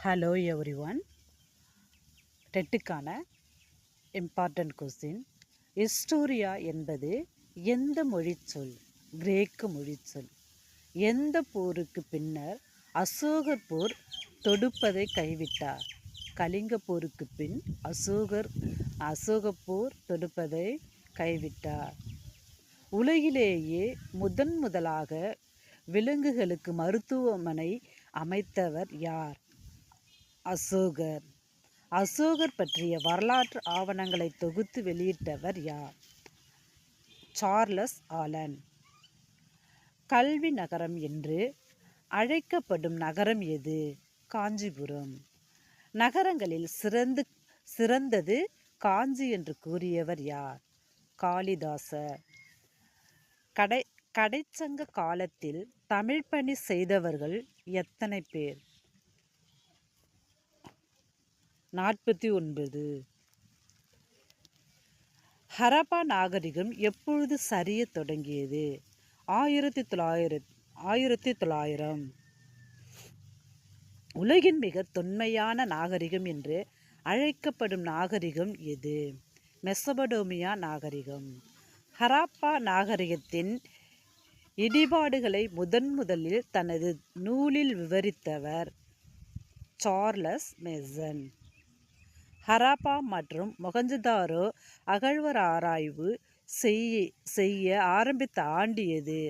Hello everyone. டெட்டுக்கான important question. ஹிஸ்டோரியா என்பது எந்த மொழிச்சொல்? கிரேக்க மொழிச்சொல். எந்த போருக்கு பின்னர் அசோகர் போர் தொடுப்பதை கைவிட்டார்? கலிங்க போருக்கு பின் அசோக போர் தொடுப்பதை கைவிட்டார். உலகிலேயே முதலாக விலங்குகளுக்கு மருத்துவமனை அமைத்தவர் யார்? அசோகர். அசோகர் பற்றிய வரலாற்று ஆவணங்களை தொகுத்து வெளியிட்டவர் யார்? Charles Allen. கல்வி நகரம் என்று அழைக்கப்படும் நகரம் எது? காஞ்சிபுரம். நகரங்களில் சிறந்தது காஞ்சி என்று கூறியவர் யார்? காளிதாசர். கடைச்சங்க காலத்தில் தமிழ் பணி செய்தவர்கள் எத்தனை பேர்? 49. ஹரப்பா நாகரிகம் எப்பொழுது சரிய தொடங்கியது? 1900. உலகின் மிக தொன்மையான நாகரிகம் என்று அழைக்கப்படும் நாகரிகம் எது? மெசபடோமியா நாகரிகம். ஹரப்பா நாகரிகத்தின் இடிபாடுகளை முதலில் தனது நூலில் விவரித்தவர் சார்லஸ் மேசன். ஹரப்பா மற்றும் மொஹஞ்சதாரோ அகழ்வாராய்வு செய்ய ஆரம்பித்த ஆண்டு எது?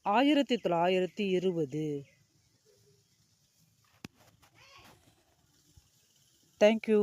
1920. தேங்க்யூ.